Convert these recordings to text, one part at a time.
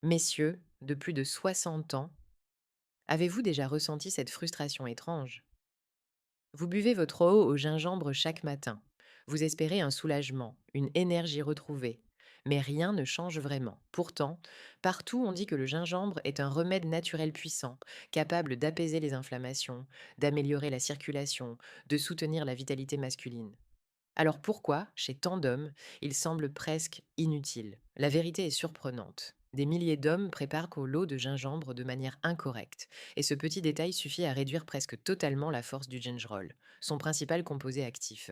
Messieurs de plus de 60 ans, avez-vous déjà ressenti cette frustration étrange? Vous buvez votre eau au gingembre chaque matin. Vous espérez un soulagement, une énergie retrouvée. Mais rien ne change vraiment. Pourtant, partout on dit que le gingembre est un remède naturel puissant, capable d'apaiser les inflammations, d'améliorer la circulation, de soutenir la vitalité masculine. Alors pourquoi, chez tant d'hommes, il semble presque inutile? La vérité est surprenante. Des milliers d'hommes préparent qu'au lot de gingembre de manière incorrecte, et ce petit détail suffit à réduire presque totalement la force du gingerol, son principal composé actif.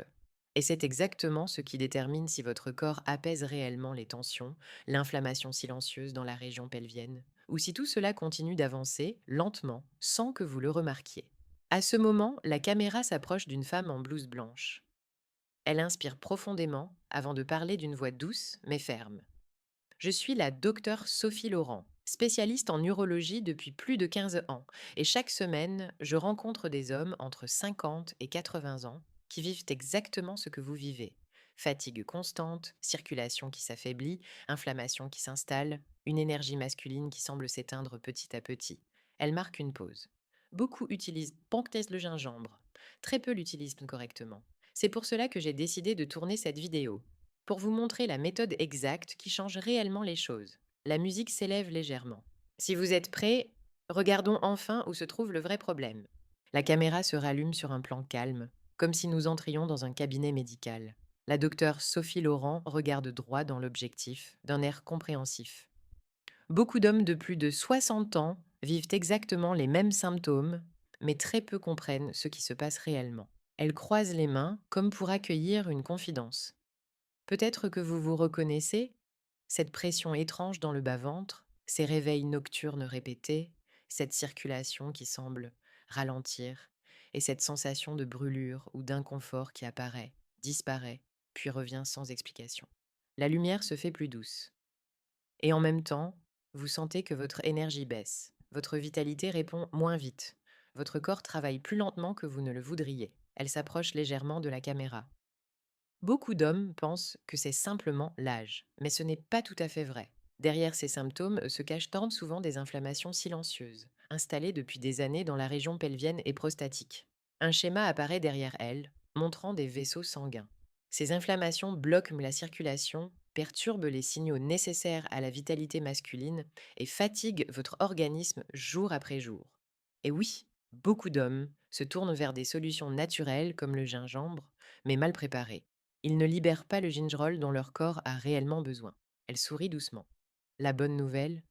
Et c'est exactement ce qui détermine si votre corps apaise réellement les tensions, l'inflammation silencieuse dans la région pelvienne, ou si tout cela continue d'avancer lentement, sans que vous le remarquiez. À ce moment, la caméra s'approche d'une femme en blouse blanche. Elle inspire profondément avant de parler d'une voix douce mais ferme. Je suis la docteure Sophie Laurent, spécialiste en urologie depuis plus de 15 ans, et chaque semaine, je rencontre des hommes entre 50 et 80 ans qui vivent exactement ce que vous vivez. Fatigue constante, circulation qui s'affaiblit, inflammation qui s'installe, une énergie masculine qui semble s'éteindre petit à petit. Elle marque une pause. Beaucoup utilisent Panctès le gingembre. Très peu l'utilisent correctement. C'est pour cela que j'ai décidé de tourner cette vidéo pour vous montrer la méthode exacte qui change réellement les choses. La musique s'élève légèrement. Si vous êtes prêts, regardons enfin où se trouve le vrai problème. La caméra se rallume sur un plan calme, comme si nous entrions dans un cabinet médical. La docteure Sophie Laurent regarde droit dans l'objectif, d'un air compréhensif. Beaucoup d'hommes de plus de 60 ans vivent exactement les mêmes symptômes, mais très peu comprennent ce qui se passe réellement. Elle croise les mains comme pour accueillir une confidence. Peut-être que vous vous reconnaissez, cette pression étrange dans le bas-ventre, ces réveils nocturnes répétés, cette circulation qui semble ralentir, et cette sensation de brûlure ou d'inconfort qui apparaît, disparaît, puis revient sans explication. La lumière se fait plus douce. Et en même temps, vous sentez que votre énergie baisse, votre vitalité répond moins vite, votre corps travaille plus lentement que vous ne le voudriez. Elle s'approche légèrement de la caméra. Beaucoup d'hommes pensent que c'est simplement l'âge, mais ce n'est pas tout à fait vrai. Derrière ces symptômes se cachent souvent des inflammations silencieuses, installées depuis des années dans la région pelvienne et prostatique. Un schéma apparaît derrière elles, montrant des vaisseaux sanguins. Ces inflammations bloquent la circulation, perturbent les signaux nécessaires à la vitalité masculine et fatiguent votre organisme jour après jour. Et oui, beaucoup d'hommes se tournent vers des solutions naturelles comme le gingembre, mais mal préparées. Ils ne libèrent pas le gingerol dont leur corps a réellement besoin. Elle sourit doucement. La bonne nouvelle,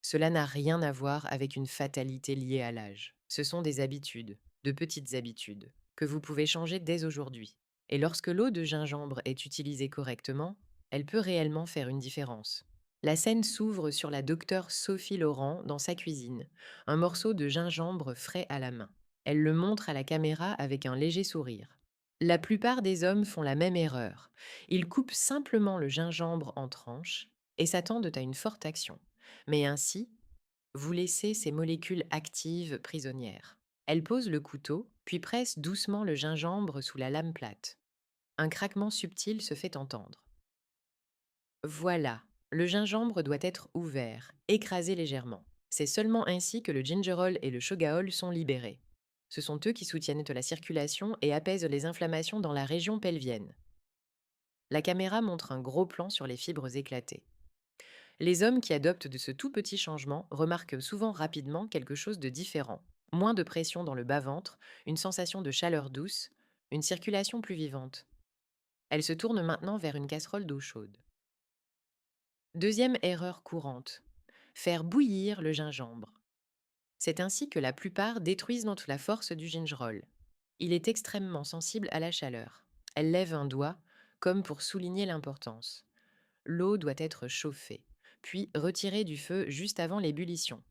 cela n'a rien à voir avec une fatalité liée à l'âge. Ce sont des habitudes, de petites habitudes, que vous pouvez changer dès aujourd'hui. Et lorsque l'eau de gingembre est utilisée correctement, elle peut réellement faire une différence. La scène s'ouvre sur la docteure Sophie Laurent dans sa cuisine, un morceau de gingembre frais à la main. Elle le montre à la caméra avec un léger sourire. La plupart des hommes font la même erreur. Ils coupent simplement le gingembre en tranches et s'attendent à une forte action. Mais ainsi, vous laissez ces molécules actives prisonnières. Elles posent le couteau, puis pressent doucement le gingembre sous la lame plate. Un craquement subtil se fait entendre. Voilà, le gingembre doit être ouvert, écrasé légèrement. C'est seulement ainsi que le gingerol et le shogaol sont libérés. Ce sont eux qui soutiennent la circulation et apaisent les inflammations dans la région pelvienne. La caméra montre un gros plan sur les fibres éclatées. Les hommes qui adoptent de ce tout petit changement remarquent souvent rapidement quelque chose de différent. Moins de pression dans le bas-ventre, une sensation de chaleur douce, une circulation plus vivante. Elle se tourne maintenant vers une casserole d'eau chaude. Deuxième erreur courante, faire bouillir le gingembre. C'est ainsi que la plupart détruisent toute la force du gingerol. Il est extrêmement sensible à la chaleur. Elle lève un doigt, comme pour souligner l'importance. L'eau doit être chauffée, puis retirée du feu juste avant l'ébullition.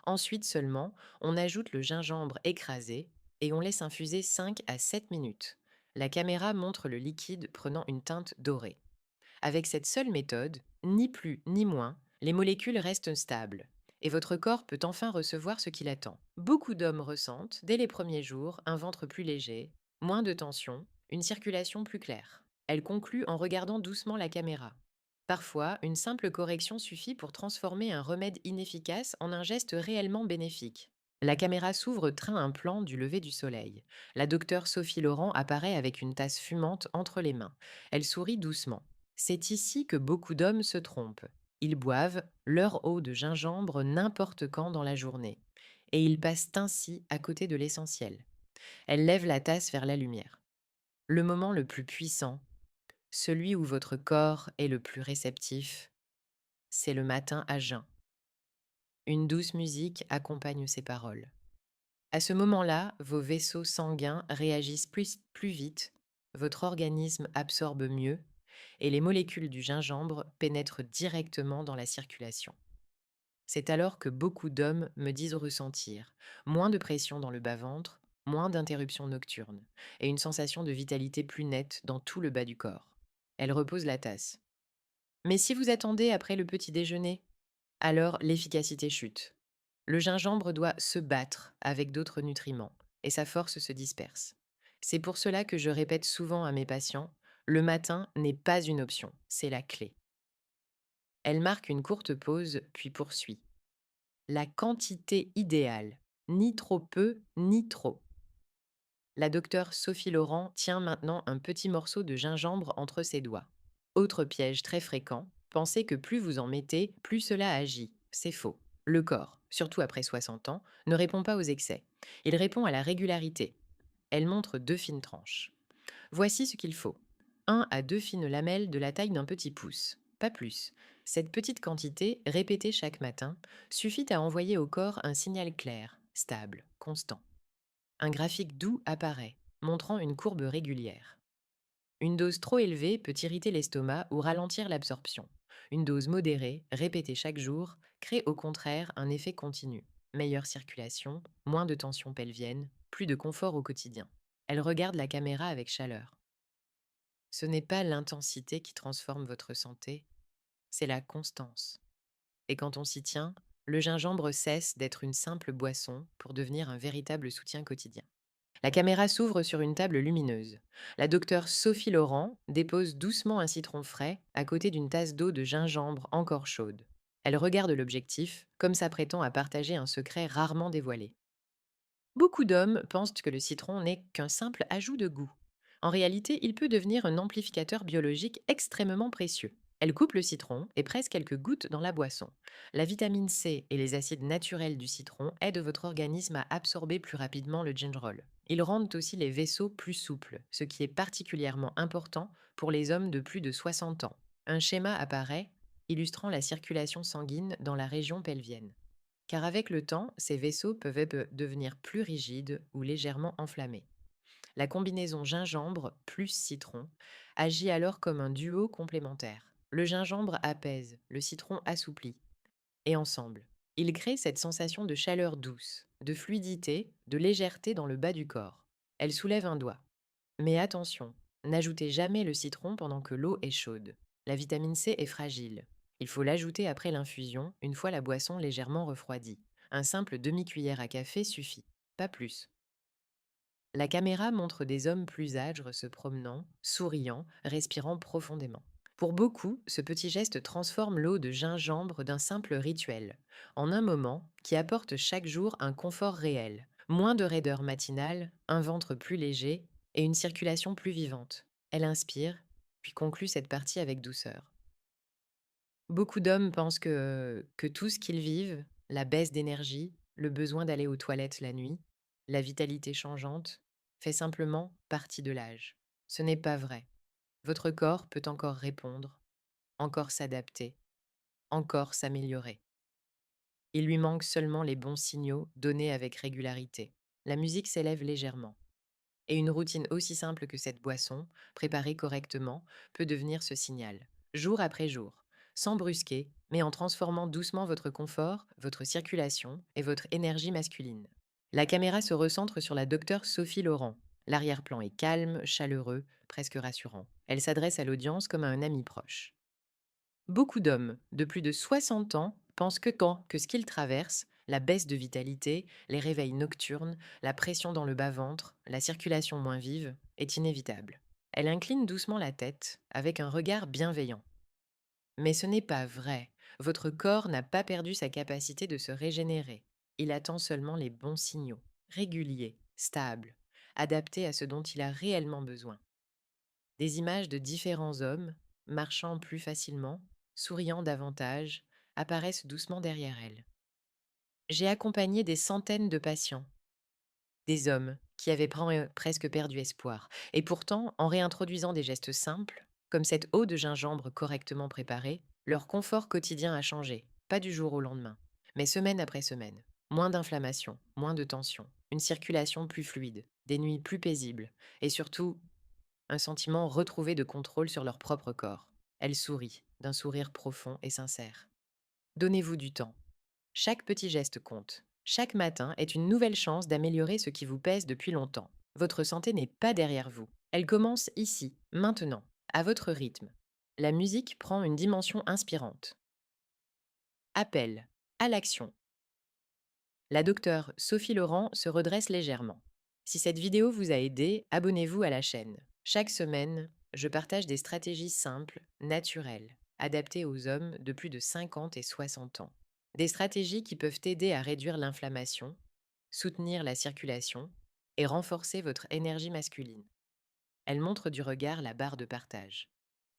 Ensuite seulement, on ajoute le gingembre écrasé et on laisse infuser 5 à 7 minutes. La caméra montre le liquide prenant une teinte dorée. Avec cette seule méthode, ni plus ni moins, les molécules restent stables. Et votre corps peut enfin recevoir ce qu'il attend. Beaucoup d'hommes ressentent, dès les premiers jours, un ventre plus léger, moins de tension, une circulation plus claire. Elle conclut en regardant doucement la caméra. Parfois, une simple correction suffit pour transformer un remède inefficace en un geste réellement bénéfique. La caméra s'ouvre train un plan du lever du soleil. La docteure Sophie Laurent apparaît avec une tasse fumante entre les mains. Elle sourit doucement. C'est ici que beaucoup d'hommes se trompent. Ils boivent leur eau de gingembre n'importe quand dans la journée. Et ils passent ainsi à côté de l'essentiel. Elle lève la tasse vers la lumière. Le moment le plus puissant, celui où votre corps est le plus réceptif, c'est le matin à jeun. Une douce musique accompagne ces paroles. À ce moment-là, vos vaisseaux sanguins réagissent plus vite, votre organisme absorbe mieux et les molécules du gingembre pénètrent directement dans la circulation. C'est alors que beaucoup d'hommes me disent ressentir moins de pression dans le bas-ventre, moins d'interruptions nocturnes et une sensation de vitalité plus nette dans tout le bas du corps. Elle repose la tasse. Mais si vous attendez après le petit déjeuner, alors l'efficacité chute. Le gingembre doit se battre avec d'autres nutriments et sa force se disperse. C'est pour cela que je répète souvent à mes patients, le matin n'est pas une option, c'est la clé. Elle marque une courte pause, puis poursuit. La quantité idéale, ni trop peu, ni trop. La docteure Sophie Laurent tient maintenant un petit morceau de gingembre entre ses doigts. Autre piège très fréquent, pensez que plus vous en mettez, plus cela agit. C'est faux. Le corps, surtout après 60 ans, ne répond pas aux excès. Il répond à la régularité. Elle montre 2 fines tranches. Voici ce qu'il faut. 1 à 2 fines lamelles de la taille d'un petit pouce. Pas plus. Cette petite quantité, répétée chaque matin, suffit à envoyer au corps un signal clair, stable, constant. Un graphique doux apparaît, montrant une courbe régulière. Une dose trop élevée peut irriter l'estomac ou ralentir l'absorption. Une dose modérée, répétée chaque jour, crée au contraire un effet continu. Meilleure circulation, moins de tension pelvienne, plus de confort au quotidien. Elle regarde la caméra avec chaleur. Ce n'est pas l'intensité qui transforme votre santé, c'est la constance. Et quand on s'y tient, le gingembre cesse d'être une simple boisson pour devenir un véritable soutien quotidien. La caméra s'ouvre sur une table lumineuse. La docteure Sophie Laurent dépose doucement un citron frais à côté d'une tasse d'eau de gingembre encore chaude. Elle regarde l'objectif, comme s'apprêtant à partager un secret rarement dévoilé. Beaucoup d'hommes pensent que le citron n'est qu'un simple ajout de goût. En réalité, il peut devenir un amplificateur biologique extrêmement précieux. Elle coupe le citron et presse quelques gouttes dans la boisson. La vitamine C et les acides naturels du citron aident votre organisme à absorber plus rapidement le gingerol. Ils rendent aussi les vaisseaux plus souples, ce qui est particulièrement important pour les hommes de plus de 60 ans. Un schéma apparaît illustrant la circulation sanguine dans la région pelvienne. Car avec le temps, ces vaisseaux peuvent devenir plus rigides ou légèrement enflammés. La combinaison gingembre plus citron agit alors comme un duo complémentaire. Le gingembre apaise, le citron assouplit. Et ensemble, ils créent cette sensation de chaleur douce, de fluidité, de légèreté dans le bas du corps. Elle soulève un doigt. Mais attention, n'ajoutez jamais le citron pendant que l'eau est chaude. La vitamine C est fragile. Il faut l'ajouter après l'infusion, une fois la boisson légèrement refroidie. Un simple demi-cuillère à café suffit, pas plus. La caméra montre des hommes plus âgés se promenant, souriant, respirant profondément. Pour beaucoup, ce petit geste transforme l'eau de gingembre d'un simple rituel, en un moment qui apporte chaque jour un confort réel, moins de raideur matinale, un ventre plus léger et une circulation plus vivante. Elle inspire, puis conclut cette partie avec douceur. Beaucoup d'hommes pensent que tout ce qu'ils vivent, la baisse d'énergie, le besoin d'aller aux toilettes la nuit, la vitalité changeante, fait simplement partie de l'âge. Ce n'est pas vrai. Votre corps peut encore répondre, encore s'adapter, encore s'améliorer. Il lui manque seulement les bons signaux donnés avec régularité. La musique s'élève légèrement. Et une routine aussi simple que cette boisson, préparée correctement, peut devenir ce signal, jour après jour, sans brusquer, mais en transformant doucement votre confort, votre circulation et votre énergie masculine. La caméra se recentre sur la docteure Sophie Laurent. L'arrière-plan est calme, chaleureux, presque rassurant. Elle s'adresse à l'audience comme à un ami proche. Beaucoup d'hommes de plus de 60 ans pensent que ce qu'ils traversent, la baisse de vitalité, les réveils nocturnes, la pression dans le bas-ventre, la circulation moins vive, est inévitable. Elle incline doucement la tête avec un regard bienveillant. Mais ce n'est pas vrai. Votre corps n'a pas perdu sa capacité de se régénérer. Il attend seulement les bons signaux, réguliers, stables, adaptés à ce dont il a réellement besoin. Des images de différents hommes, marchant plus facilement, souriant davantage, apparaissent doucement derrière elle. J'ai accompagné des centaines de patients, des hommes qui avaient presque perdu espoir. Et pourtant, en réintroduisant des gestes simples, comme cette eau de gingembre correctement préparée, leur confort quotidien a changé, pas du jour au lendemain, mais semaine après semaine. Moins d'inflammation, moins de tension, une circulation plus fluide, des nuits plus paisibles, et surtout un sentiment retrouvé de contrôle sur leur propre corps. Elle sourit, d'un sourire profond et sincère. Donnez-vous du temps. Chaque petit geste compte. Chaque matin est une nouvelle chance d'améliorer ce qui vous pèse depuis longtemps. Votre santé n'est pas derrière vous. Elle commence ici, maintenant, à votre rythme. La musique prend une dimension inspirante. Appel à l'action. La docteure Sophie Laurent se redresse légèrement. Si cette vidéo vous a aidé, abonnez-vous à la chaîne. Chaque semaine, je partage des stratégies simples, naturelles, adaptées aux hommes de plus de 50 et 60 ans. Des stratégies qui peuvent aider à réduire l'inflammation, soutenir la circulation et renforcer votre énergie masculine. Elles montrent du regard la barre de partage.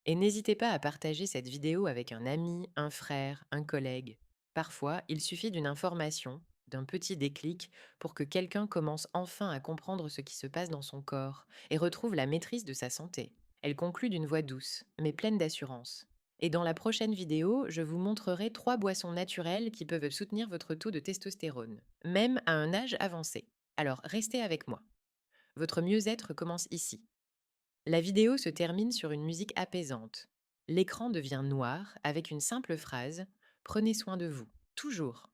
Et n'hésitez pas à partager cette vidéo avec un ami, un frère, un collègue. Parfois, il suffit d'une information, d'un petit déclic, pour que quelqu'un commence enfin à comprendre ce qui se passe dans son corps et retrouve la maîtrise de sa santé. Elle conclut d'une voix douce, mais pleine d'assurance. Et dans la prochaine vidéo, je vous montrerai 3 boissons naturelles qui peuvent soutenir votre taux de testostérone, même à un âge avancé. Alors restez avec moi. Votre mieux-être commence ici. La vidéo se termine sur une musique apaisante. L'écran devient noir avec une simple phrase: Prenez soin de vous, toujours.